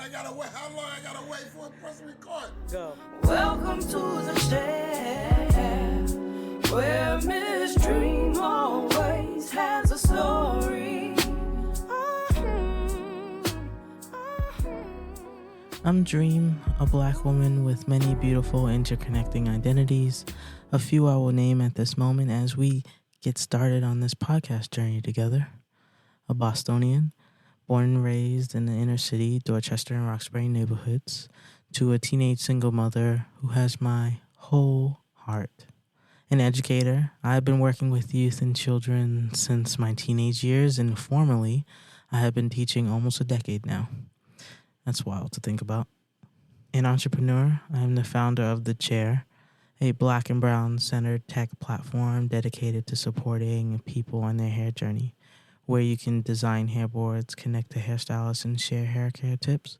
I gotta wait. How long I gotta wait for a press record? Go. Welcome to the share, where Miss Dreme always has a story. I'm Dreme, a black woman with many beautiful interconnecting identities. A few I will name at this moment as we get started on this podcast journey together. A Bostonian, born and raised in the inner city, Dorchester and Roxbury neighborhoods, to a teenage single mother who has my whole heart. An educator, I've been working with youth and children since my teenage years, and formally, I have been teaching almost a decade now. That's wild to think about. An entrepreneur, I am the founder of The Chair, a black and brown centered tech platform dedicated to supporting people on their hair journey, where you can design hairboards, connect to hairstylists, and share hair care tips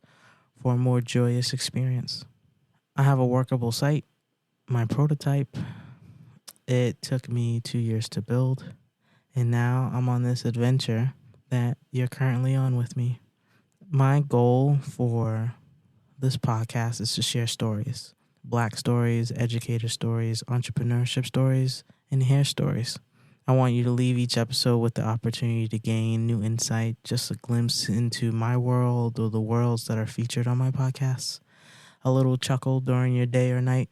for a more joyous experience. I have a workable site, my prototype. It took me 2 years to build, and now I'm on this adventure that you're currently on with me. My goal for this podcast is to share stories, black stories, educator stories, entrepreneurship stories, and hair stories. I want you to leave each episode with the opportunity to gain new insight, just a glimpse into my world or the worlds that are featured on my podcasts, a little chuckle during your day or night,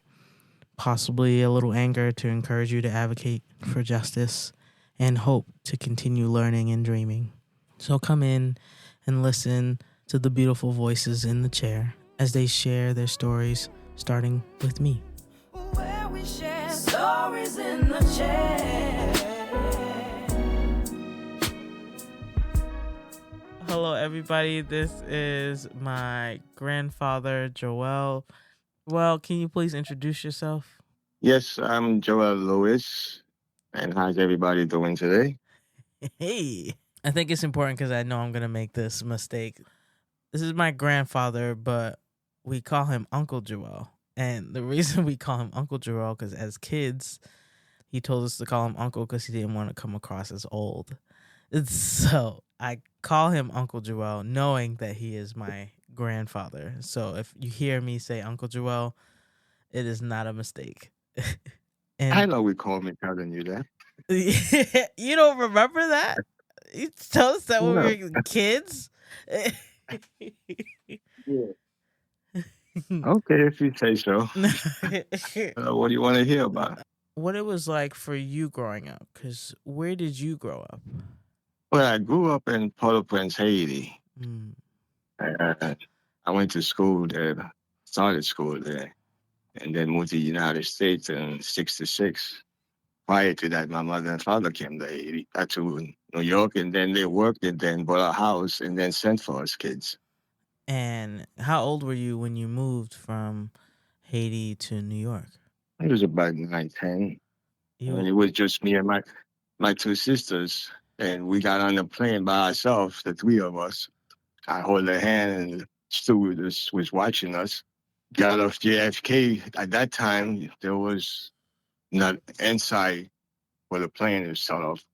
possibly a little anger to encourage you to advocate for justice, and hope to continue learning and dreaming. So come in and listen to the beautiful voices in the chair as they share their stories, starting with me. Where we share stories in the chair. Hello, everybody. This is my grandfather, Joel. Well, can you please introduce yourself? Yes, I'm Joel Lewis. And how's everybody doing today? Hey. I think it's important because I know I'm going to make this mistake. This is my grandfather, but we call him Uncle Joel. And the reason we call him Uncle Joel, because as kids, he told us to call him Uncle because he didn't want to come across as old. So I call him Uncle Joel, knowing that he is my grandfather. So if you hear me say Uncle Joel, it is not a mistake. I know we call me telling you that. You don't remember that? You told us that when No. we were kids? Yeah. Okay, if you say so. What do you want to hear about? What it was like for you growing up, because where did you grow up? Well, I grew up in Port-au-Prince, Haiti. Mm. I went to school there, started school there, and then moved to the United States in 66. Prior to that, my mother and father came to Haiti, to New York, and then they worked and then bought a house and then sent for us kids. And how old were you when you moved from Haiti to New York? It was about 9, 10. And it was just me and my two sisters. And we got on the plane by ourselves, the three of us. I hold her hand and the stewardess was watching us. Got off JFK. At that time, there was not inside where the plane is sort of.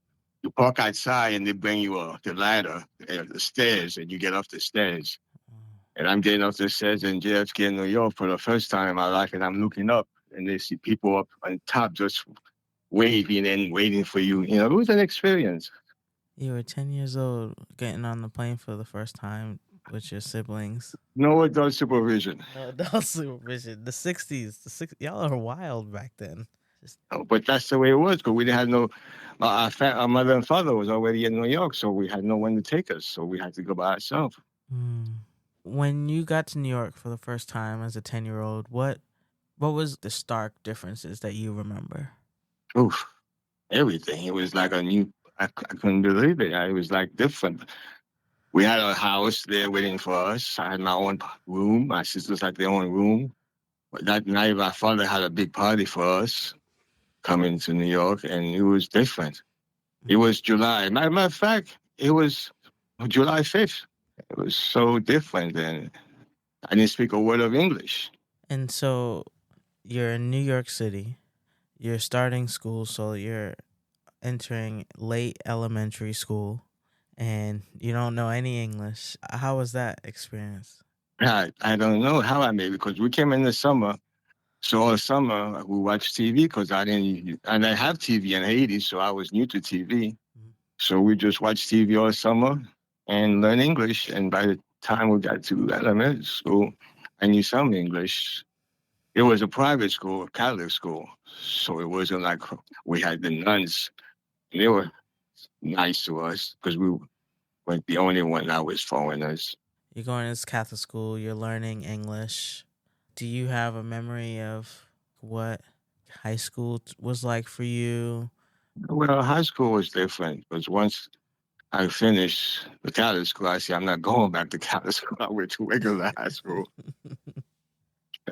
You park outside and they bring you the ladder, the stairs, and you get off the stairs. And I'm getting off the stairs in JFK in New York for the first time in my life, and I'm looking up, and they see people up on top just waving and waiting for you. You know, it was an experience. You were 10 years old getting on the plane for the first time with your siblings. No adult supervision. No adult supervision. The 60s. Y'all are wild back then. But that's the way it was, because we didn't have no... Our mother and father was already in New York, so we had no one to take us, so we had to go by ourselves. When you got to New York for the first time as a 10-year-old, what was the stark differences that you remember? Oof, everything. It was like a new... I couldn't believe it. It was like different. We had a house there waiting for us. I had my own room. My sisters had their own room. But that night, my father had a big party for us coming to New York, and it was different. It was July. Matter of fact, it was July 5th. It was so different, and I didn't speak a word of English. And so you're in New York City. You're starting school, so you're entering late elementary school, and you don't know any English. How was that experience? I don't know how I made it because we came in the summer. So all summer we watched TV because I have TV in Haiti, so I was new to TV. So we just watched TV all summer and learn English. And by the time we got to elementary school, I knew some English. It was a private school, a Catholic school. So it wasn't like we had the nuns. They were nice to us because we weren't the only one that was foreigners. You're going to this Catholic school, you're learning English. Do you have a memory of what high school was like for you? Well, high school was different because once I finished the Catholic school, I said, I'm not going back to Catholic school. I went to regular high school.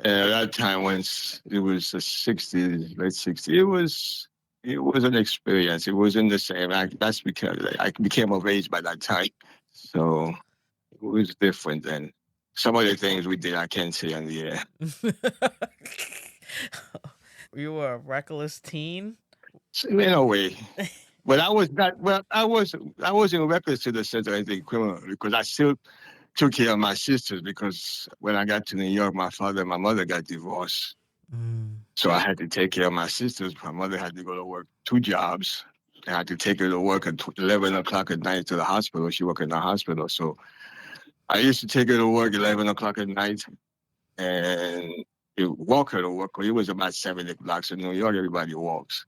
And at that time, once it was the 60s, late 60s, it was an experience. It wasn't the same. That's because I became of age by that time. So it was different then. Some of the things we did, I can't say on the air. You were a reckless teen? In a way. But I was not, well, I wasn't reckless to the sense of anything criminal because I still took care of my sisters because when I got to New York, my father and my mother got divorced. So I had to take care of my sisters. My mother had to go to work 2 jobs. I had to take her to work at 11 o'clock at night to the hospital. She worked in the hospital. So I used to take her to work 11 o'clock at night and walk her to work. It was about 70 blocks in New York. Everybody walks.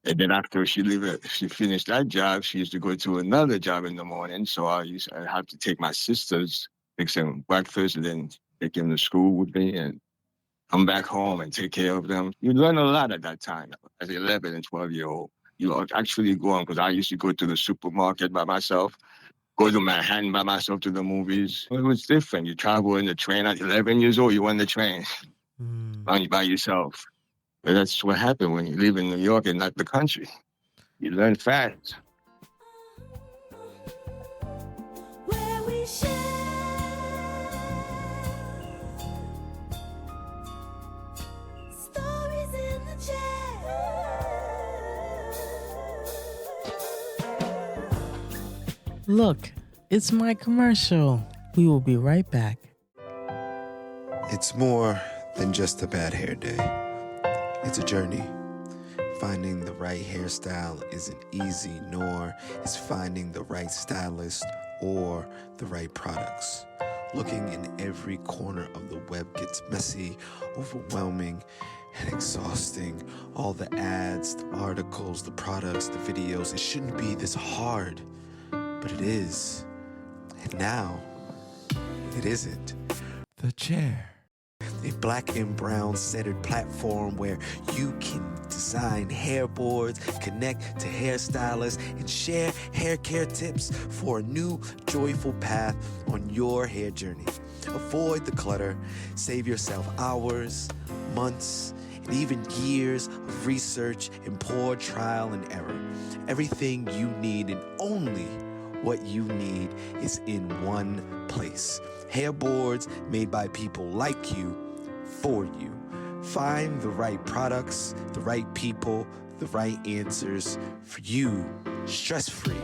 And then after she finished that job, she used to go to another job in the morning. So I have to take my sisters, fix them breakfast, and then take them to school with me and come back home and take care of them. You learn a lot at that time as 11 and 12-year-old. You actually go on because I used to go to the supermarket by myself, go to Manhattan by myself to the movies. It was different. You travel in the train at 11 years old, you on the train by yourself. But that's what happened when you live in New York and not the country. You learn fast. Where we share stories in the chair. Look, it's my commercial. We will be right back. It's more than just a bad hair day. It's a journey. Finding the right hairstyle isn't easy, nor is finding the right stylist or the right products. Looking in every corner of the web gets messy, overwhelming, and exhausting. All the ads, the articles, the products, the videos, it shouldn't be this hard, but it is. And now, it isn't. The Chair. A black and brown centered platform where you can design hairboards, connect to hairstylists, and share hair care tips for a new joyful path on your hair journey. Avoid the clutter, save yourself hours, months, and even years of research and poor trial and error. Everything you need and only what you need is in one place. Hairboards made by people like you, for you. Find the right products, the right people, the right answers for you, stress-free.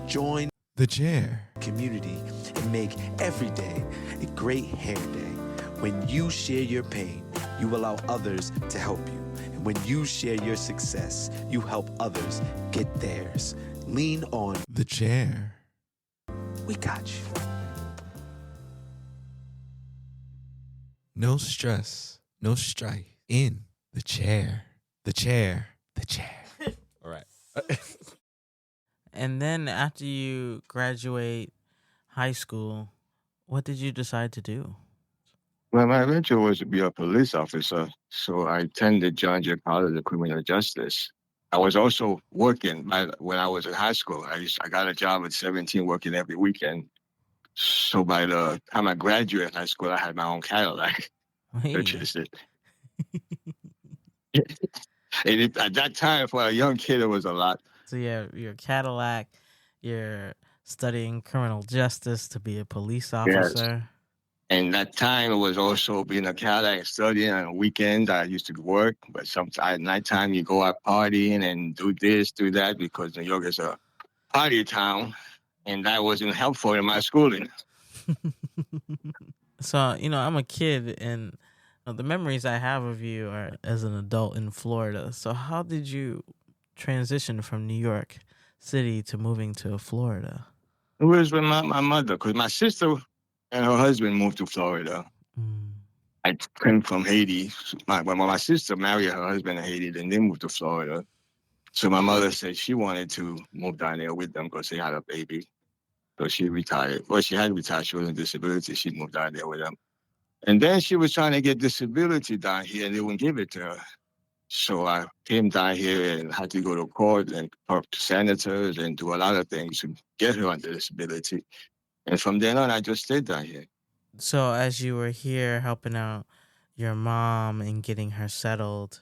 Join the Chair community and make every day a great hair day. When you share your pain, you allow others to help you. And when you share your success, you help others get theirs. Lean on the Chair. We got you. No stress, no strife. In the chair, the chair, the chair. All right. And then after you graduate high school, what did you decide to do? Well, my venture was to be a police officer. So I attended Georgia College of Criminal Justice. I was also working when I was in high school. I got a job at 17 working every weekend. So by the time I graduated high school, I had my own Cadillac. Purchased it. And at that time, for a young kid, it was a lot. So yeah, you're Cadillac, you're studying criminal justice to be a police officer. Yes. And that time, it was also being a Cadillac studying. On weekends, I used to work, but sometimes at nighttime, you go out partying and do this, do that, because New York is a party town, and that wasn't helpful in my schooling. So, I'm a kid, and the memories I have of you are as an adult in Florida. So how did you transition from New York City to moving to Florida? It was with my mother, because my sister and her husband moved to Florida. I came from Haiti. My sister married her husband in Haiti, then they moved to Florida. So my mother said she wanted to move down there with them because they had a baby. So she retired. Well, she had retired. She was on disability. She moved down there with them. And then she was trying to get disability down here, and they wouldn't give it to her. So I came down here and had to go to court and talk to senators and do a lot of things to get her on disability. And from then on, I just stayed down here. So as you were here helping out your mom and getting her settled,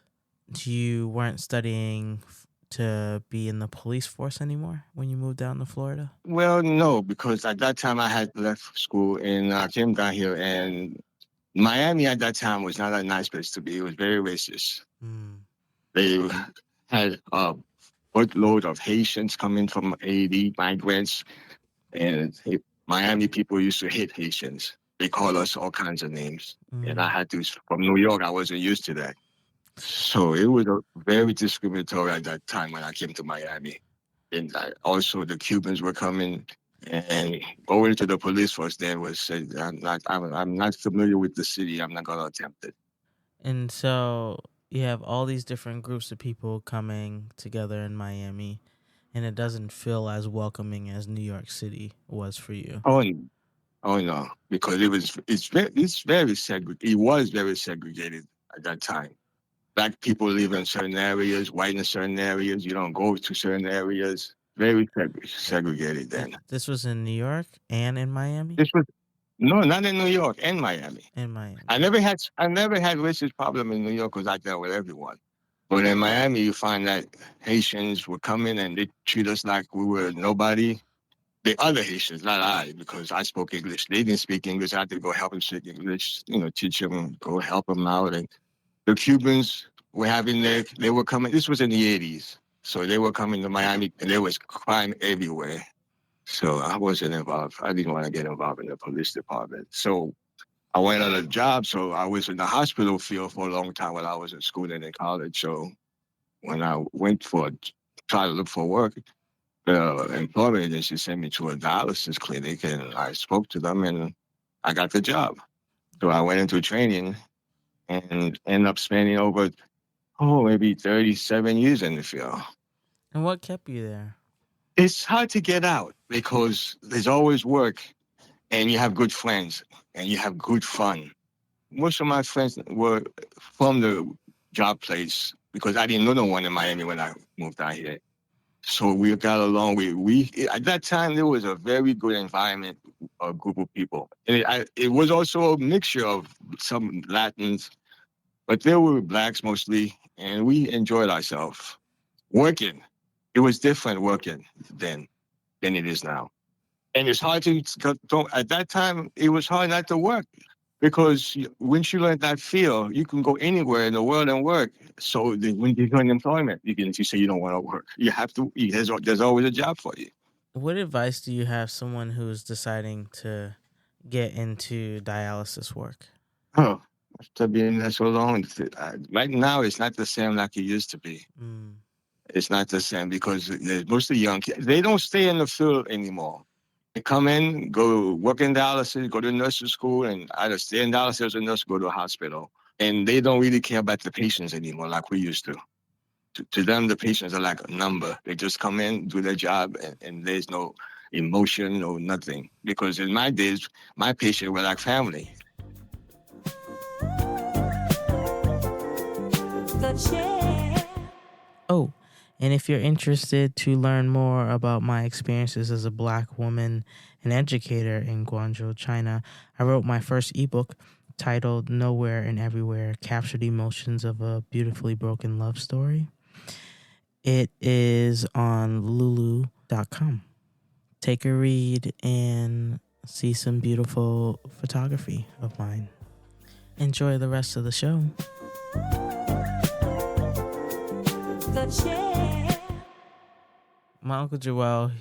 you weren't studying to be in the police force anymore when you moved down to Florida? Well, no, because at that time I had left school and I came down here, and Miami at that time was not a nice place to be. It was very racist. They had a boatload of Haitians coming from Haiti, migrants, and Miami people used to hate Haitians. They call us all kinds of names. And I had to, from New York, I wasn't used to that. So it was very discriminatory at that time when I came to Miami. And also the Cubans were coming, and going to the police force there was said, I'm not familiar with the city. I'm not going to attempt it. And so you have all these different groups of people coming together in Miami, and it doesn't feel as welcoming as New York City was for you. Oh no, because it was very segregated. It was very segregated at that time. Black people live in certain areas, white in certain areas. You don't go to certain areas. Very segregated then. This was in New York and in Miami? No, not in New York, and Miami. In Miami. I never had racist problem in New York because I dealt with everyone. But in Miami, you find that Haitians would come in and they treat us like we were nobody. The other Haitians, not I, because I spoke English. They didn't speak English. I had to go help them speak English, teach them, go help them out. And the Cubans were they were coming. This was in the 80s. So they were coming to Miami, and there was crime everywhere. So I wasn't involved. I didn't want to get involved in the police department. So I went on a job. So I was in the hospital field for a long time when I was in school and in college. So when I went try to look for work, the employment agency sent me to a dialysis clinic, and I spoke to them, and I got the job. So I went into training and ended up spending over, maybe 37 years in the field. And what kept you there? It's hard to get out because there's always work, and you have good friends, and you have good fun. Most of my friends were from the job place because I didn't know no one in Miami when I moved out here. So we got along. We at that time there was a very good environment, a group of people. And it was also a mixture of some Latins, but there were blacks mostly, and we enjoyed ourselves working. It was different working then than it is now, and it's hard to. At that time, it was hard not to work. Because once you learn that field, you can go anywhere in the world and work. So when you learn employment, you say you don't want to work. You have to. There's always a job for you. What advice do you have someone who's deciding to get into dialysis work? After being there so long, right now it's not the same like it used to be. It's not the same because mostly young kids. They don't stay in the field anymore. They come in, go work in dialysis, go to nursing school, and either stay in dialysis or nurse, go to a hospital. And they don't really care about the patients anymore like we used to. To them, the patients are like a number. They just come in, do their job, and there's no emotion, no nothing. Because in my days, my patients were like family. Oh, and if you're interested to learn more about my experiences as a Black woman and educator in Guangzhou, China, I wrote my first ebook titled Nowhere and Everywhere, Captured Emotions of a Beautifully Broken Love Story. It is on lulu.com. Take a read and see some beautiful photography of mine. Enjoy the rest of the show. My Uncle Joel,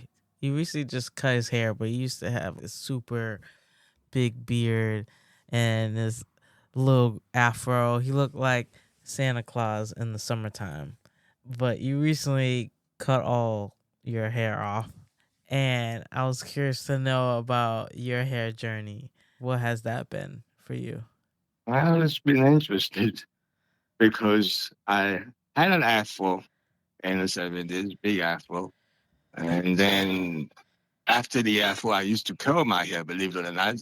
he recently just cut his hair, but he used to have a super big beard and his little afro. He looked like Santa Claus in the summertime. But you recently cut all your hair off, and I was curious to know about your hair journey. What has that been for you? Well, it's been interesting because I had an afro in the 70s, big afro. And then after the afro, I used to curl my hair, believe it or not,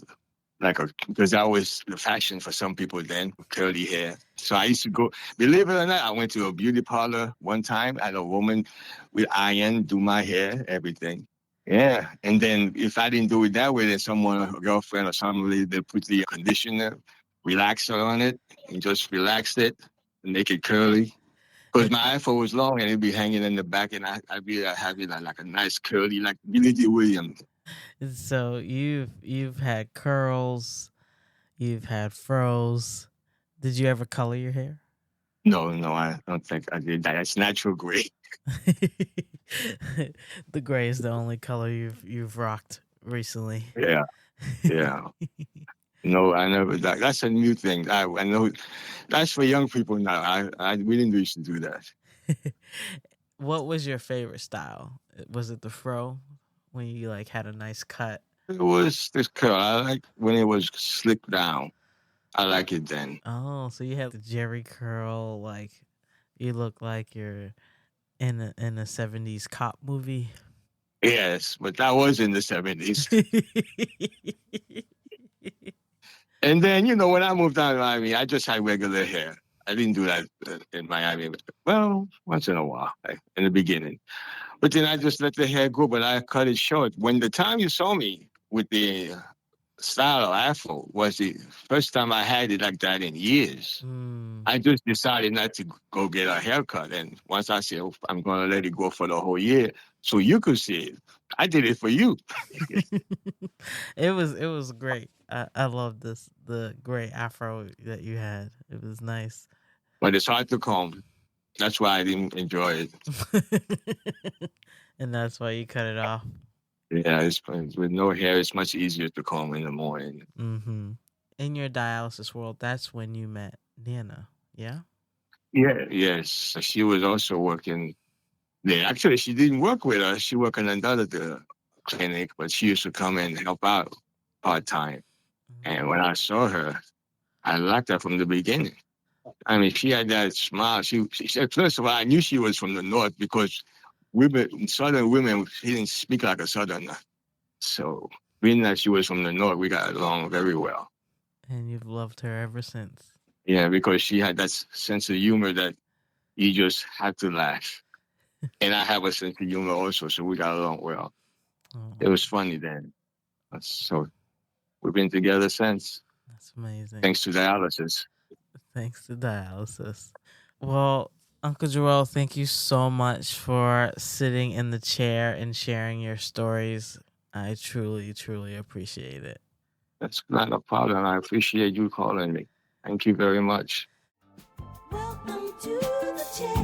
because that was the fashion for some people then, curly hair. So I used to go, believe it or not, I went to a beauty parlor one time. I had a woman with iron do my hair, everything. Yeah. And then if I didn't do it that way, then someone, a girlfriend or somebody, they put the conditioner, relaxer on it, and just relaxed it and make it curly. Because my afro was long and it'd be hanging in the back, and I'd be having like a nice curly, like Billy D. Williams. So you've had curls, you've had froze. Did you ever color your hair? No, I don't think I did that. It's natural gray. The gray is the only color you've rocked recently. Yeah. No, I never. That's a new thing. I know that's for young people now. We didn't used to do that. What was your favorite style? Was it the fro when you like had a nice cut? It was this curl. I like when it was slicked down. I like it then. Oh, so you had the Jerry curl, like you look like you're in a 70s cop movie. Yes, but that was in the 70s. And then, when I moved out of Miami, I just had regular hair. I didn't do that in Miami. Well, once in a while, in the beginning. But then I just let the hair go, but I cut it short. When the time you saw me with the style of afro was the first time I had it like that in years. I just decided not to go get a haircut. And once I said, I'm going to let it go for the whole year so you could see it. I did it for you. It was great. I love the gray afro that you had. It was nice. But it's hard to comb. That's why I didn't enjoy it. And that's why you cut it off. Yeah, with no hair, it's much easier to comb in the morning. Mm-hmm. In your dialysis world, that's when you met Nana, yeah? Yeah, yes. So she was also working there. Actually, she didn't work with us. She worked in another clinic, but she used to come and help out part-time. Mm-hmm. And when I saw her, I liked her from the beginning. I mean, she had that smile. She said, first of all, I knew she was from the North because Southern women, she didn't speak like a Southerner. So being that she was from the North, we got along very well. And you've loved her ever since. Yeah, because she had that sense of humor that you just had to laugh. And I have a sense of humor also, so we got along well. Oh. It was funny then. So we've been together since. That's amazing. Thanks to dialysis. Thanks to dialysis. Well, Uncle Joel, thank you so much for sitting in the chair and sharing your stories. I truly, truly appreciate it. That's not a problem. I appreciate you calling me. Thank you very much. Welcome to the chair,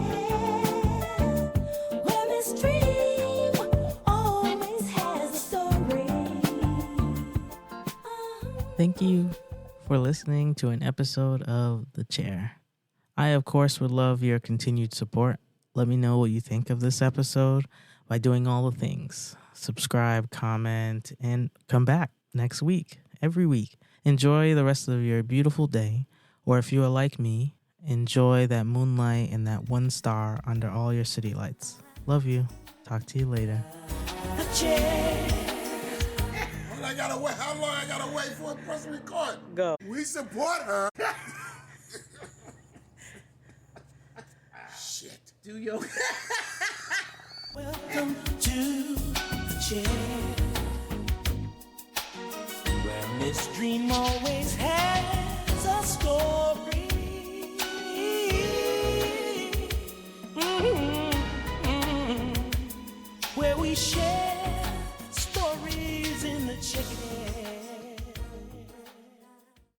where Miss Dreme always has a story. Thank you for listening to an episode of The Chair. I, of course, would love your continued support. Let me know what you think of this episode by doing all the things. Subscribe, comment, and come back next week, every week. Enjoy the rest of your beautiful day, or if you are like me, enjoy that moonlight and that one star under all your city lights. Love you. Talk to you later. The chair. How long I gotta wait for a press record? Go. We support her. Shit. Do your. Welcome to the chair, where Miss Dreme always